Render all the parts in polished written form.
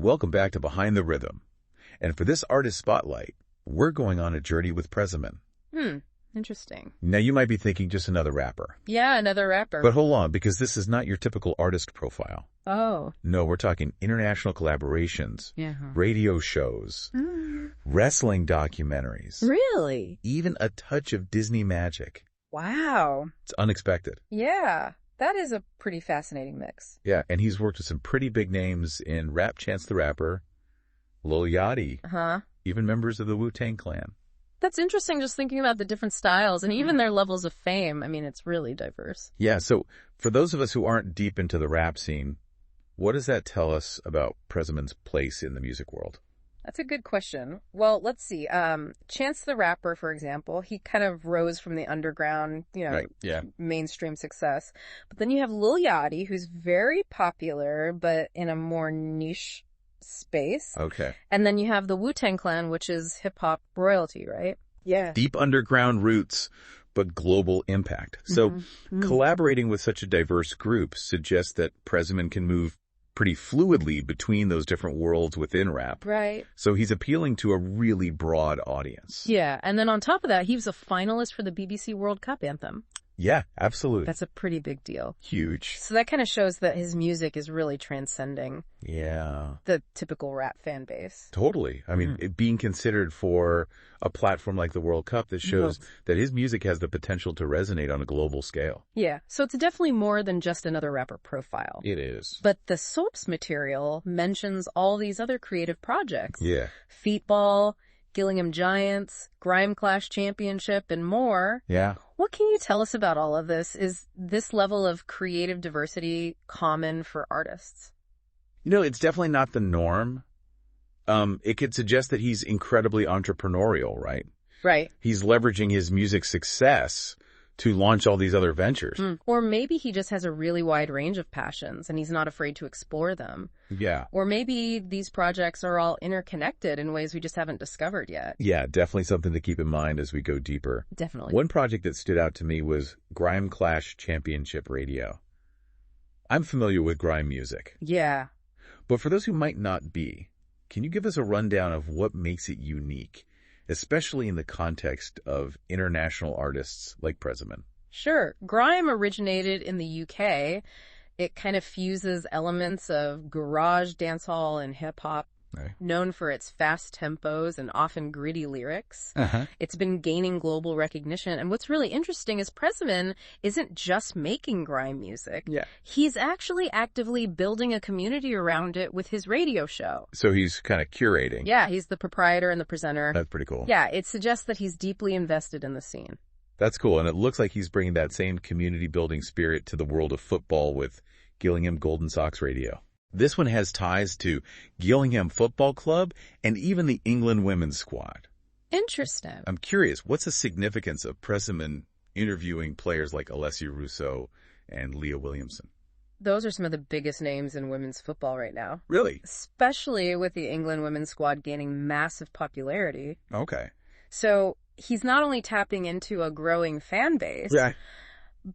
Welcome back to Behind the Rhythm. And for this artist spotlight, we're going on a journey with Prezzaman. Interesting. Now, you might be thinking just another rapper. Yeah, another rapper. But hold on, because this is not your typical artist profile. Oh. No, we're talking international collaborations, radio shows, wrestling documentaries. Really? Even a touch of Disney magic. Wow. It's unexpected. Yeah, that is a pretty fascinating mix. Yeah, and he's worked with some pretty big names in rap. Chance the Rapper, Lil Yachty, even members of the Wu-Tang Clan. That's interesting, just thinking about the different styles and even their levels of fame. I mean, it's really diverse. Yeah, so for those of us who aren't deep into the rap scene, what does that tell us about Prezzaman's place in the music world? That's a good question. Well, let's see. Chance the Rapper, for example, he kind of rose from the underground, mainstream success. But then you have Lil Yachty, who's very popular, but in a more niche space. Okay. And then you have the Wu-Tang Clan, which is hip-hop royalty, right? Yeah. Deep underground roots, but global impact. So collaborating with such a diverse group suggests that Prezzaman can move pretty fluidly between those different worlds within rap. Right. So he's appealing to a really broad audience. Yeah, and then on top of that, he was a finalist for the BBC World Cup anthem. Yeah, absolutely. That's a pretty big deal. Huge. So that kind of shows that his music is really transcending the typical rap fan base. Totally. I mean, it being considered for a platform like the World Cup, that shows that his music has the potential to resonate on a global scale. Yeah, so it's definitely more than just another rapper profile. It is. But the source material mentions all these other creative projects. Yeah. Feetball, Gillingham Giants, Grime Clash Championship, and more. Yeah. What can you tell us about all of this? Is this level of creative diversity common for artists? You know, it's definitely not the norm. It could suggest that he's incredibly entrepreneurial, right? Right. He's leveraging his music success to launch all these other ventures. Or maybe he just has a really wide range of passions and he's not afraid to explore them. Yeah. Or maybe these projects are all interconnected in ways we just haven't discovered yet. Yeah, definitely something to keep in mind as we go deeper. Definitely. One project that stood out to me was Grime Clash Championship Radio. I'm familiar with grime music. Yeah. But for those who might not be, can you give us a rundown of what makes it unique, especially in the context of international artists like Prezzaman? Sure. Grime originated in the UK. It kind of fuses elements of garage, dancehall, and hip-hop, known for its fast tempos and often gritty lyrics. It's been gaining global recognition. And what's really interesting is Prezzaman isn't just making grime music. Yeah. He's actually actively building a community around it with his radio show. So he's kind of curating. Yeah, he's the proprietor and the presenter. That's pretty cool. Yeah, it suggests that he's deeply invested in the scene. That's cool. And it looks like he's bringing that same community building spirit to the world of football with Gillingham Golden Socks Radio. This one has ties to Gillingham Football Club and even the England women's squad. Interesting. I'm curious, what's the significance of Prezzaman interviewing players like Alessia Russo and Leah Williamson? Those are some of the biggest names in women's football right now. Really? Especially with the England women's squad gaining massive popularity. Okay. So he's not only tapping into a growing fan base,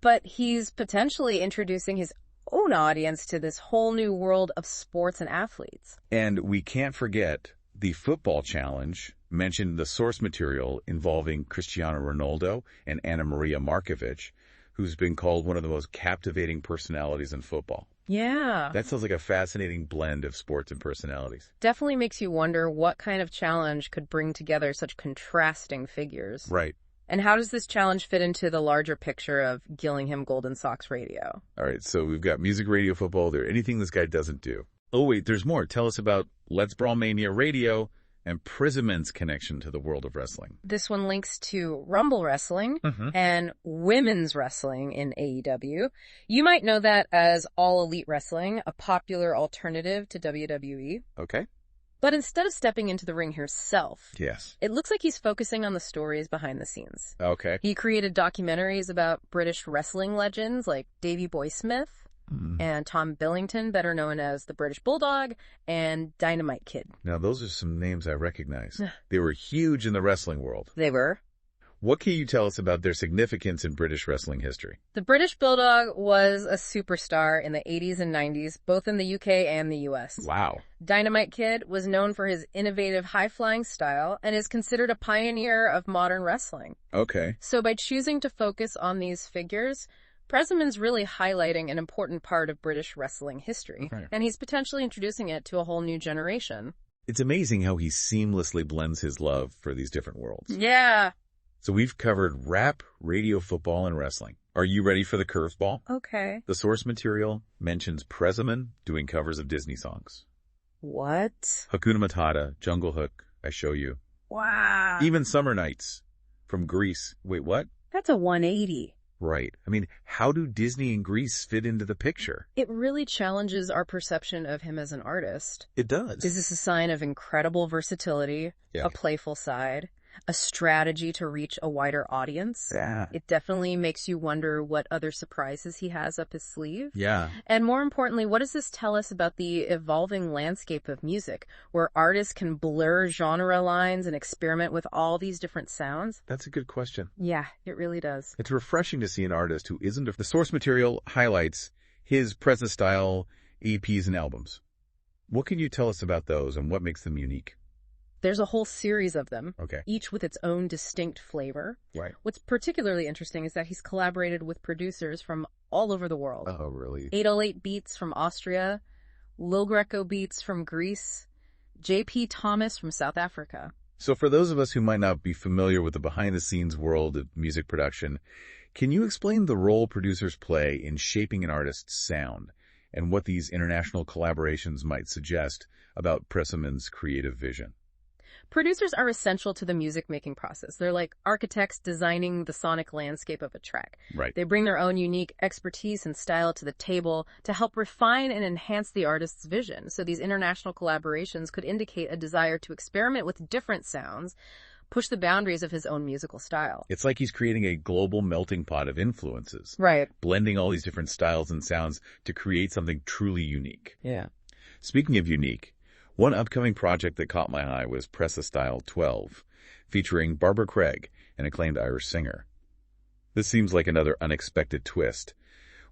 but he's potentially introducing his own audience to this whole new world of sports and athletes. And we can't forget the football challenge mentioned in the source material involving Cristiano Ronaldo and Anna Maria Markovic, who's been called one of the most captivating personalities in football. Yeah. That sounds like a fascinating blend of sports and personalities. Definitely makes you wonder what kind of challenge could bring together such contrasting figures. Right. And how does this challenge fit into the larger picture of Gillingham Golden Socks Radio? All right, so we've got music, radio, football. There anything this guy doesn't do. Oh, wait, there's more. Tell us about Let's Brawl Mania Radio and Prezzaman's connection to the world of wrestling. This one links to Rumble Wrestling and women's wrestling in AEW. You might know that as All Elite Wrestling, a popular alternative to WWE. Okay. But instead of stepping into the ring herself, it looks like he's focusing on the stories behind the scenes. Okay. He created documentaries about British wrestling legends like Davey Boy Smith and Tom Billington, better known as the British Bulldog, and Dynamite Kid. Now, those are some names I recognize. They were huge in the wrestling world. They were. What can you tell us about their significance in British wrestling history? The British Bulldog was a superstar in the 80s and 90s, both in the UK and the US. Wow. Dynamite Kid was known for his innovative high-flying style and is considered a pioneer of modern wrestling. Okay. So by choosing to focus on these figures, Prezzaman's really highlighting an important part of British wrestling history, and he's potentially introducing it to a whole new generation. It's amazing how he seamlessly blends his love for these different worlds. Yeah. So we've covered rap, radio, football, and wrestling. Are you ready for the curveball? Okay. The source material mentions Prezzaman doing covers of Disney songs. What? Hakuna Matata, Jungle Hook, I Show You. Wow. Even Summer Nights from Greece. Wait, what? That's a 180. Right. I mean, how do Disney and Greece fit into the picture? It really challenges our perception of him as an artist. It does. Is this a sign of incredible versatility, a playful side, a strategy to reach a wider audience? Yeah. It definitely makes you wonder what other surprises he has up his sleeve. Yeah. And more importantly, what does this tell us about the evolving landscape of music, where artists can blur genre lines and experiment with all these different sounds? That's a good question. Yeah, it really does. It's refreshing to see an artist who isn't the source material highlights his present style EPs and albums. What can you tell us about those and what makes them unique? There's a whole series of them, Okay. each with its own distinct flavor. Right. What's particularly interesting is that he's collaborated with producers from all over the world. Oh, really? 808 Beats from Austria, Lil Greco Beats from Greece, J.P. Thomas from South Africa. So for those of us who might not be familiar with the behind-the-scenes world of music production, can you explain the role producers play in shaping an artist's sound and what these international collaborations might suggest about Prezzaman's creative vision? Producers are essential to the music-making process. They're like architects designing the sonic landscape of a track. Right. They bring their own unique expertise and style to the table to help refine and enhance the artist's vision. So these international collaborations could indicate a desire to experiment with different sounds, push the boundaries of his own musical style. It's like he's creating a global melting pot of influences. Right. Blending all these different styles and sounds to create something truly unique. Yeah. Speaking of unique, one upcoming project that caught my eye was Pressa Style 12, featuring Barbara Craig, an acclaimed Irish singer. This seems like another unexpected twist.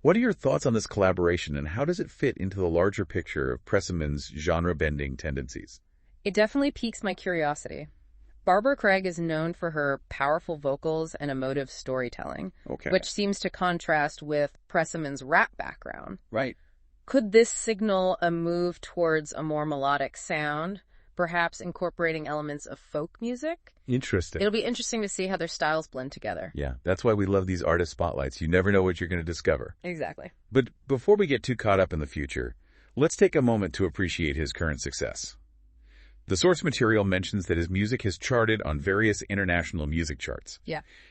What are your thoughts on this collaboration, and how does it fit into the larger picture of Prezzaman's genre-bending tendencies? It definitely piques my curiosity. Barbara Craig is known for her powerful vocals and emotive storytelling, which seems to contrast with Prezzaman's rap background. Right. Could this signal a move towards a more melodic sound, perhaps incorporating elements of folk music? Interesting. It'll be interesting to see how their styles blend together. Yeah, that's why we love these artist spotlights. You never know what you're going to discover. Exactly. But before we get too caught up in the future, let's take a moment to appreciate his current success. The source material mentions that his music has charted on various international music charts,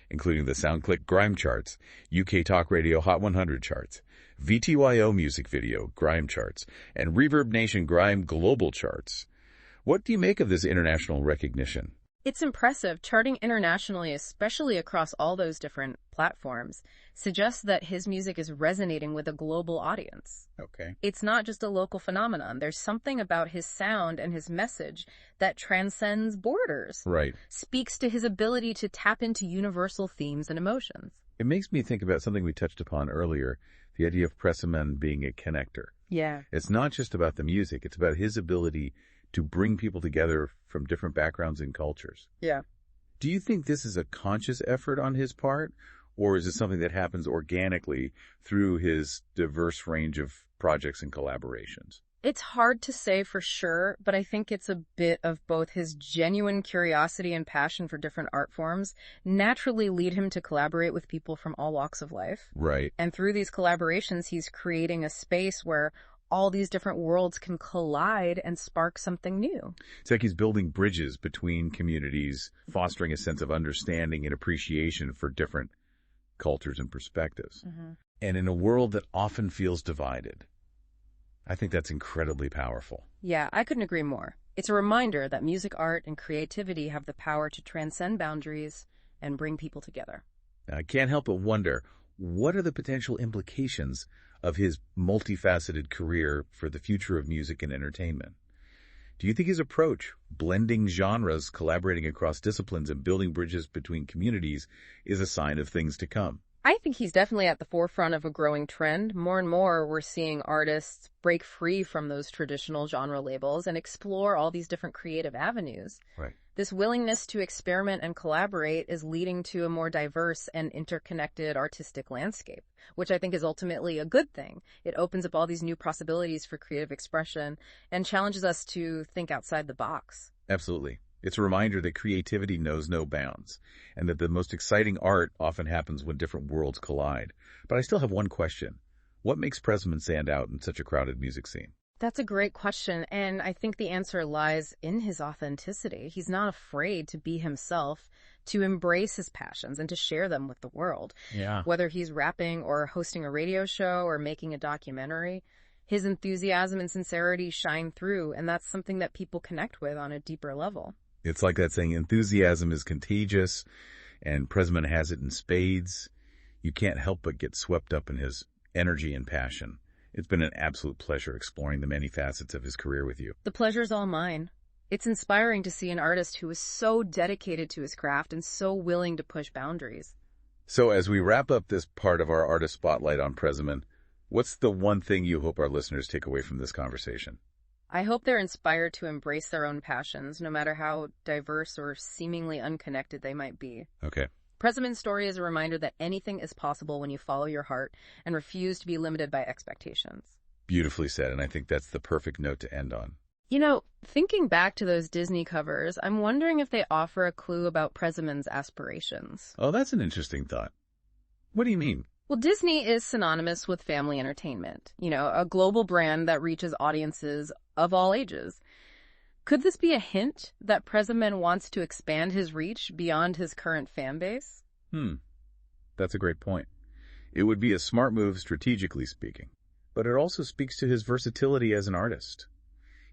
including the SoundClick Grime charts, UK Talk Radio Hot 100 charts, VTYO Music Video Grime charts, and Reverb Nation Grime Global charts. What do you make of this international recognition? It's impressive. Charting internationally, especially across all those different platforms, suggests that his music is resonating with a global audience. Okay. It's not just a local phenomenon. There's something about his sound and his message that transcends borders. Right. Speaks to his ability to tap into universal themes and emotions. It makes me think about something we touched upon earlier, the idea of Prezzaman being a connector. Yeah. It's not just about the music. It's about his ability to bring people together from different backgrounds and cultures. Yeah. Do you think this is a conscious effort on his part, or is it something that happens organically through his diverse range of projects and collaborations? It's hard to say for sure, but I think it's a bit of both. His genuine curiosity and passion for different art forms naturally lead him to collaborate with people from all walks of life. Right. And through these collaborations, he's creating a space where all these different worlds can collide and spark something new. It's like he's building bridges between communities, fostering a sense of understanding and appreciation for different cultures and perspectives. Mm-hmm. And in a world that often feels divided, I think that's incredibly powerful. Yeah, I couldn't agree more. It's a reminder that music, art, and creativity have the power to transcend boundaries and bring people together. Now, I can't help but wonder, what are the potential implications of his multifaceted career for the future of music and entertainment? Do you think his approach, blending genres, collaborating across disciplines, and building bridges between communities, is a sign of things to come? I think he's definitely at the forefront of a growing trend. More and more, we're seeing artists break free from those traditional genre labels and explore all these different creative avenues. Right. This willingness to experiment and collaborate is leading to a more diverse and interconnected artistic landscape, which I think is ultimately a good thing. It opens up all these new possibilities for creative expression and challenges us to think outside the box. Absolutely. It's a reminder that creativity knows no bounds, and that the most exciting art often happens when different worlds collide. But I still have one question. What makes Prezzaman stand out in such a crowded music scene? That's a great question, and I think the answer lies in his authenticity. He's not afraid to be himself, to embrace his passions, and to share them with the world. Yeah. Whether he's rapping or hosting a radio show or making a documentary, his enthusiasm and sincerity shine through, and that's something that people connect with on a deeper level. It's like that saying, enthusiasm is contagious, and Prezzaman has it in spades. You can't help but get swept up in his energy and passion. It's been an absolute pleasure exploring the many facets of his career with you. The pleasure's all mine. It's inspiring to see an artist who is so dedicated to his craft and so willing to push boundaries. So as we wrap up this part of our artist spotlight on Prezzaman, what's the one thing you hope our listeners take away from this conversation? I hope they're inspired to embrace their own passions, no matter how diverse or seemingly unconnected they might be. Okay. Prezzaman's story is a reminder that anything is possible when you follow your heart and refuse to be limited by expectations. Beautifully said, and I think that's the perfect note to end on. You know, thinking back to those Disney covers, I'm wondering if they offer a clue about Prezzaman's aspirations. Oh, that's an interesting thought. What do you mean? Well, Disney is synonymous with family entertainment, a global brand that reaches audiences of all ages. Could this be a hint that Prezzaman wants to expand his reach beyond his current fan base? That's a great point. It would be a smart move strategically speaking, but it also speaks to his versatility as an artist.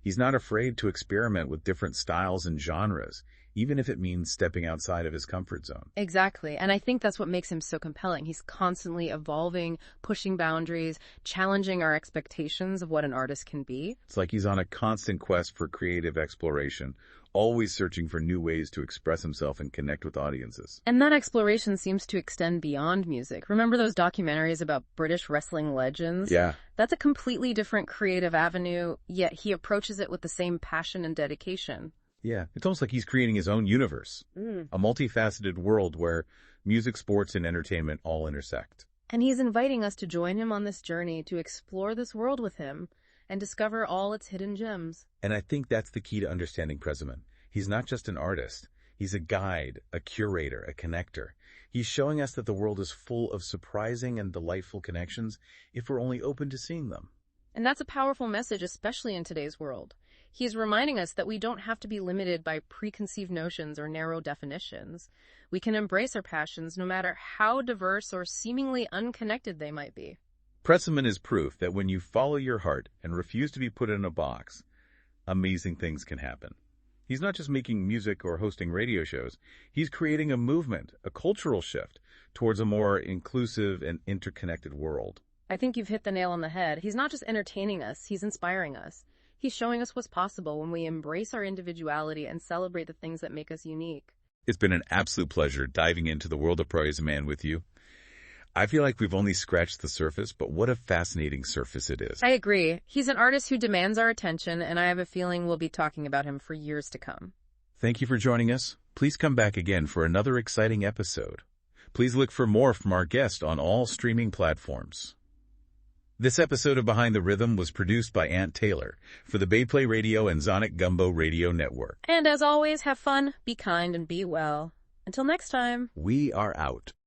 He's not afraid to experiment with different styles and genres, even if it means stepping outside of his comfort zone. Exactly, and I think that's what makes him so compelling. He's constantly evolving, pushing boundaries, challenging our expectations of what an artist can be. It's like he's on a constant quest for creative exploration, always searching for new ways to express himself and connect with audiences. And that exploration seems to extend beyond music. Remember those documentaries about British wrestling legends? Yeah. That's a completely different creative avenue, yet he approaches it with the same passion and dedication. Yeah, it's almost like he's creating his own universe, a multifaceted world where music, sports, and entertainment all intersect. And he's inviting us to join him on this journey to explore this world with him and discover all its hidden gems. And I think that's the key to understanding Prezzaman. He's not just an artist. He's a guide, a curator, a connector. He's showing us that the world is full of surprising and delightful connections if we're only open to seeing them. And that's a powerful message, especially in today's world. He's reminding us that we don't have to be limited by preconceived notions or narrow definitions. We can embrace our passions no matter how diverse or seemingly unconnected they might be. Prezzaman is proof that when you follow your heart and refuse to be put in a box, amazing things can happen. He's not just making music or hosting radio shows. He's creating a movement, a cultural shift towards a more inclusive and interconnected world. I think you've hit the nail on the head. He's not just entertaining us, he's inspiring us. He's showing us what's possible when we embrace our individuality and celebrate the things that make us unique. It's been an absolute pleasure diving into the world of Prezzaman with you. I feel like we've only scratched the surface, but what a fascinating surface it is. I agree. He's an artist who demands our attention, and I have a feeling we'll be talking about him for years to come. Thank you for joining us. Please come back again for another exciting episode. Please look for more from our guest on all streaming platforms. This episode of Behind the Rhythm was produced by Ant Taylor for the Bayplay Radio and Zonic Gumbo Radio Network. And as always, have fun, be kind, and be well. Until next time. We are out.